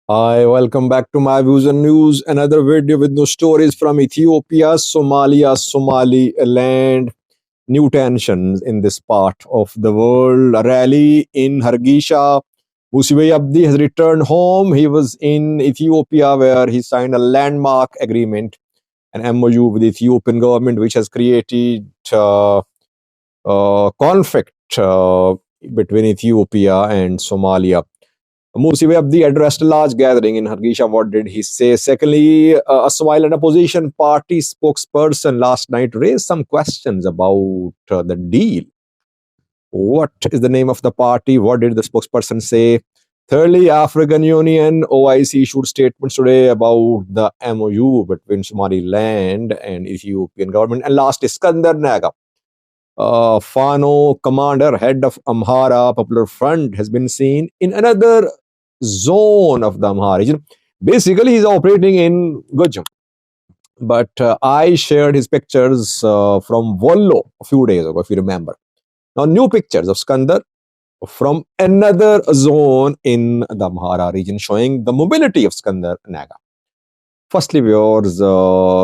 Hi, welcome back to my views and news. Another video with new stories from Ethiopia, Somalia, Somaliland. New tensions in this part of the world. A rally in Hargeisa. Musibe Abdi has returned home. He was in Ethiopia where he signed a landmark agreement, an MOU with the Ethiopian government, which has created conflict between Ethiopia and Somalia. Musi Abdi addressed a large gathering in Hargeisa. What did he say? Secondly, a Somaliland opposition party spokesperson last night raised some questions about the deal. What is the name of the party? What did the spokesperson say? Thirdly, African Union OIC issued statements today about the MOU between Somaliland and Ethiopian government. And last, Eskinder Nega, Fano commander, head of Amhara Popular Front, has been seen in another zone of the Amhara region. Basically, he's operating in Gujam. But I shared his pictures from Vollo a few days ago, if you remember. Now, new pictures of Skandar from another zone in the Amhara region showing the mobility of Skandar Naga. Firstly, viewers,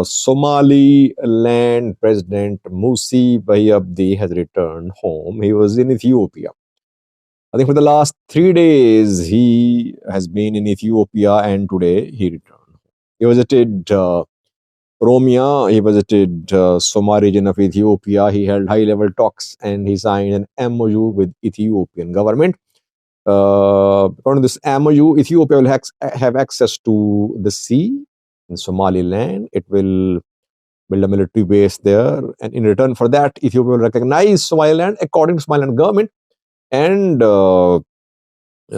Somaliland President Musi Abdi has returned home. He was in Ethiopia. I think for the last 3 days, he has been in Ethiopia, and today he returned. He visited Oromia, he visited Soma region of Ethiopia. He held high-level talks, and he signed an MOU with Ethiopian government. According to this MOU, Ethiopia will have access to the sea in Somaliland. It will build a military base there, and in return for that, Ethiopia will recognize Somaliland according to Somaliland government, and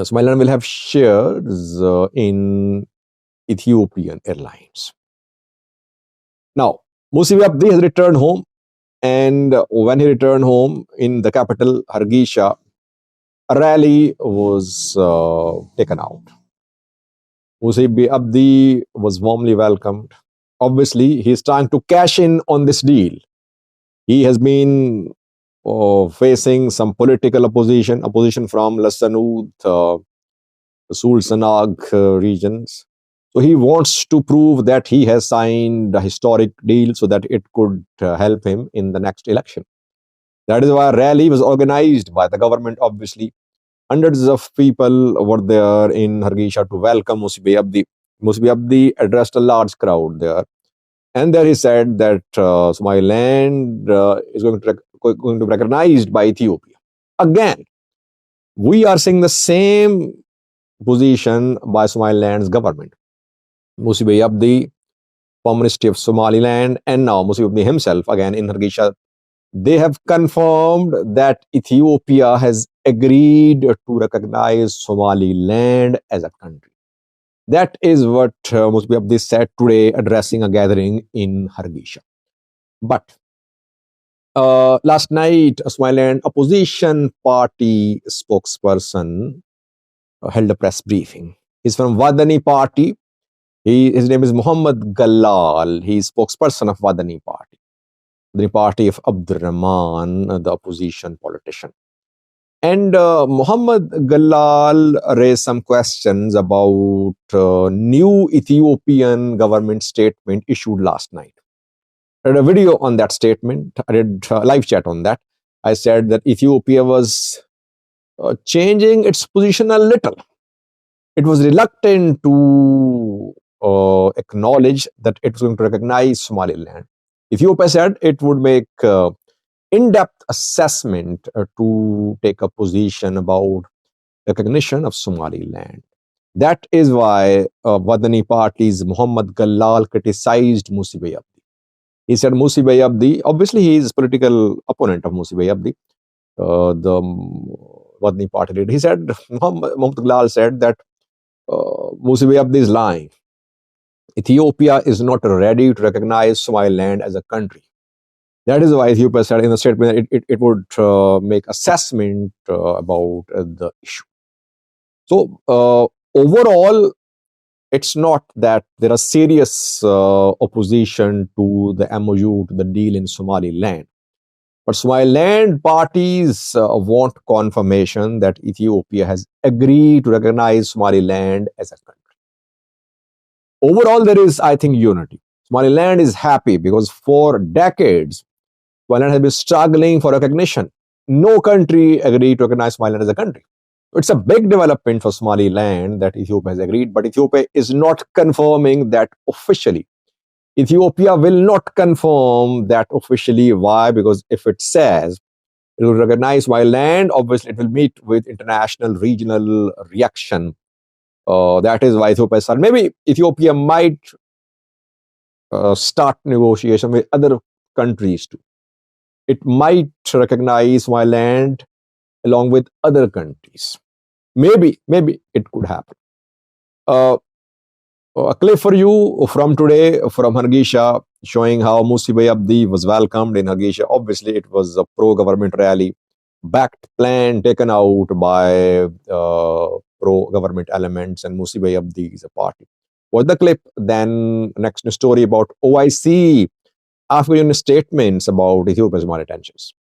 Somaliland will have shares in Ethiopian Airlines. Now, Musi Abdi has returned home, and when he returned home in the capital, Hargeisa, a rally was taken out. Musi Abdi was warmly welcomed. Obviously, he is trying to cash in on this deal. He has been facing some political opposition from Lasanud, Sulsanag regions. So he wants to prove that he has signed a historic deal so that it could help him in the next election. That is why a rally was organized by the government, obviously. Hundreds of people were there in Hargeisa to welcome Musi Abdi. Musi Abdi addressed a large crowd there. And there he said that Somaliland is going to be recognized by Ethiopia. Again, we are seeing the same position by Somaliland's government. Musi Abdi, Prime Minister of Somaliland, and now Musi Abdi himself, again in Hargeisa, they have confirmed that Ethiopia has agreed to recognize Somaliland as a country. That is what Musi Abdi said today, addressing a gathering in Hargeisa. But last night, a Somaliland opposition party spokesperson held a press briefing. He's from Wadani party. His name is Muhammad Galal. He's spokesperson of Wadani party. The party of Abdur Rahman, the opposition politician. And Muhammad Galal raised some questions about new Ethiopian government statement issued last night. I did a video on that statement. I did a live chat on that. I said that Ethiopia was changing its position a little. It was reluctant to acknowledge that it was going to recognize Somaliland. Ethiopia said it would make in-depth assessment to take a position about recognition of Somaliland. That is why Wadani party's Muhammad Galal criticized Musi Abdi. He said Musi Abdi, obviously he is a political opponent of Musi Abdi, the Wadani party leader. He said, Muhammad Galal said that Musi Abdi is lying. Ethiopia is not ready to recognize Somaliland as a country. That is why Ethiopia said in the statement that it would make assessment about the issue. So overall, it's not that there are serious opposition to the MOU, to the deal in Somaliland. But Somaliland parties want confirmation that Ethiopia has agreed to recognize Somaliland as a country. Overall, there is, I think, unity. Somaliland is happy because for decades, Somaliland has been struggling for recognition. No country agreed to recognize Somaliland as a country. It's a big development for Somaliland that Ethiopia has agreed, but Ethiopia is not confirming that officially. Ethiopia will not confirm that officially. Why? Because if it says it will recognize Somaliland, obviously it will meet with international regional reaction. That is why Ethiopia started. Maybe Ethiopia might start negotiation with other countries too. It might recognize Somaliland along with other countries. Maybe it could happen. Uh, a clip for you from today from Hargeisa showing how Musibai Abdi was welcomed in Hargeisa. Obviously, it was a pro-government rally, backed plan taken out by pro-government elements, and Musibai Abdi is a party. Watch the clip. Then next story about OIC African statements about Ethiopia's money tensions.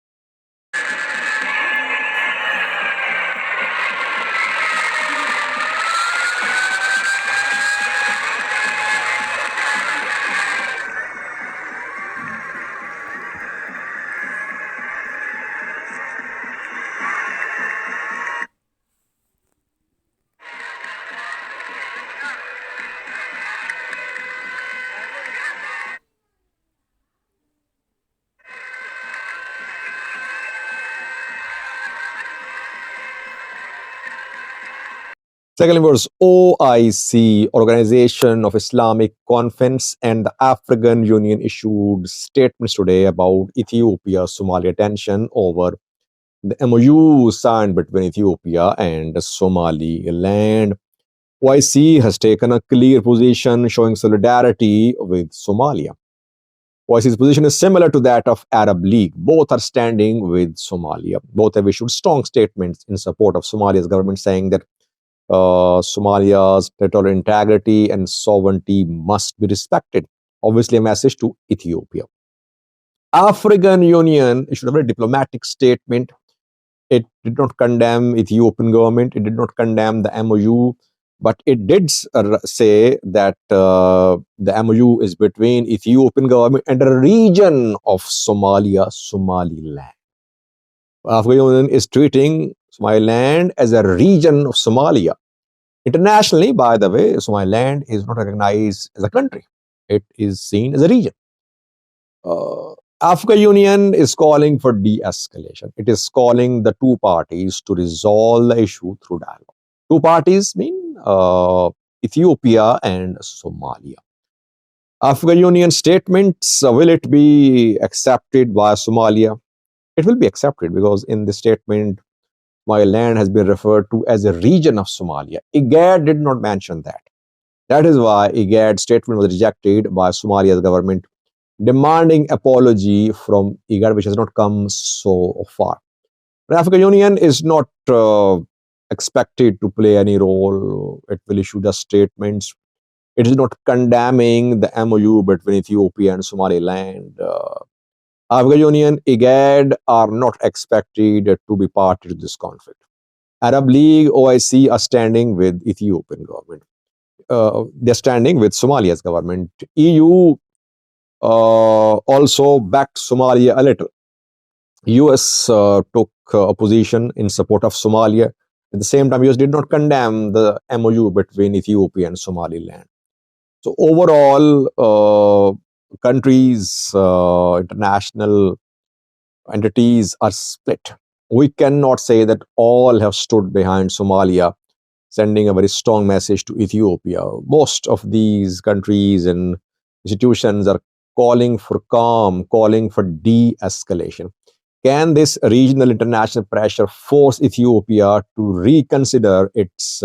Secondly, was OIC, Organization of Islamic Conference, and the African Union issued statements today about Ethiopia-Somalia tension over the MOU signed between Ethiopia and Somaliland. OIC has taken a clear position showing solidarity with Somalia. OIC's position is similar to that of Arab League. Both are standing with Somalia. Both have issued strong statements in support of Somalia's government, saying that Somalia's territorial integrity and sovereignty must be respected. Obviously, a message to Ethiopia. African Union issued a very diplomatic statement. It did not condemn Ethiopian government. It did not condemn the MOU, but it did say that the MOU is between Ethiopian government and a region of Somalia, Somaliland. African Union is treating Somaliland as a region of Somalia. Internationally, by the way, Somaliland is not recognized as a country. It is seen as a region. African Union is calling for de-escalation. It is calling the two parties to resolve the issue through dialogue. Two parties mean Ethiopia and Somalia. African Union statements, will it be accepted by Somalia? It will be accepted because in the statement, Somaliland has been referred to as a region of Somalia. IGAD did not mention that. That is why IGAD statement was rejected by Somalia's government, demanding apology from IGAD, which has not come so far. The African Union is not expected to play any role. It will issue just statements. It is not condemning the MOU between Ethiopia and Somaliland. African Union, IGAD are not expected to be party to this conflict. Arab League, OIC are standing with Ethiopian government. They're standing with Somalia's government. EU also backed Somalia a little. US took a position in support of Somalia. At the same time, US did not condemn the MOU between Ethiopia and Somaliland. So overall, countries, international entities are split. We cannot say that all have stood behind Somalia, sending a very strong message to Ethiopia. Most of these countries and institutions are calling for calm, calling for de-escalation. Can this regional international pressure force Ethiopia to reconsider its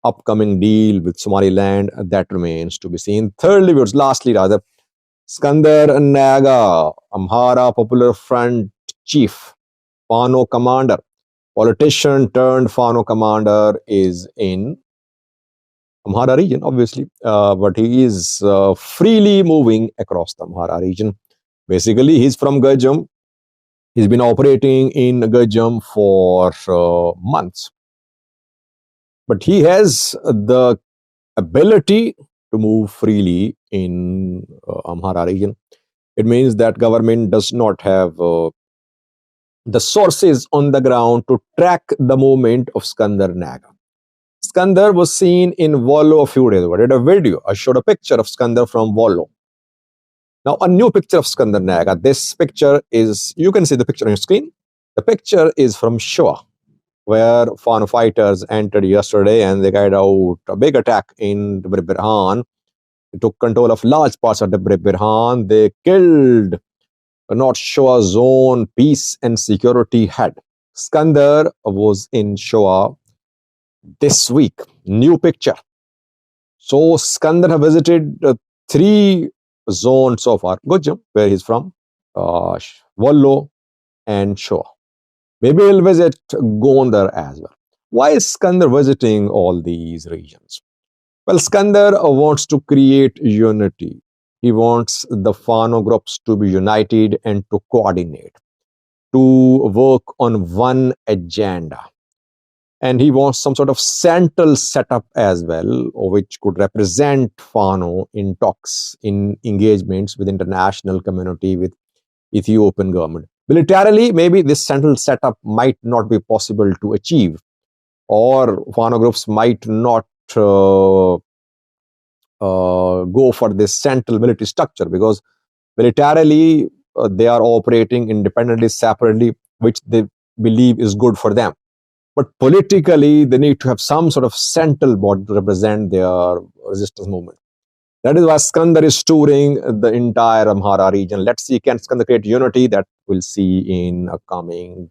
upcoming deal with Somaliland? That remains to be seen. Thirdly, lastly, Eskinder Nega, Amhara Popular Front chief, Fano commander, politician turned Fano commander, is in Amhara region, obviously, but he is freely moving across the Amhara region. Basically, he's from Gajam. He's been operating in Gajam for months. But he has the ability to move freely in Amhara region. It means that government does not have the sources on the ground to track the movement of Eskinder Nega. Eskinder was seen in Wollo a few days ago. I did a video. I showed a picture of Eskinder from Wollo. Now, a new picture of Eskinder Nega. This picture is, you can see the picture on your screen. The picture is from Shewa, where Fano fighters entered yesterday and they carried out a big attack in Birhan. They took control of large parts of the Birhan. They killed North Shewa zone peace and security head. Eskinder was in Shewa this week. New picture. So Eskinder have visited 3 zones so far. Gujam, where he's from, Wollo and Shewa. Maybe he'll visit Gondar as well. Why is Eskinder visiting all these regions? Well, Eskinder wants to create unity. He wants the Fano groups to be united and to coordinate, to work on one agenda. And he wants some sort of central setup as well, which could represent Fano in talks, in engagements with international community, with Ethiopian government. Militarily, maybe this central setup might not be possible to achieve, or Fano groups might not go for this central military structure, because militarily they are operating independently, separately, which they believe is good for them. But politically, they need to have some sort of central body to represent their resistance movement. That is why Eskinder is touring the entire Amhara region. Let's see, can Eskinder create unity? That we'll see in coming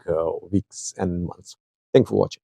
weeks and months. Thanks for watching.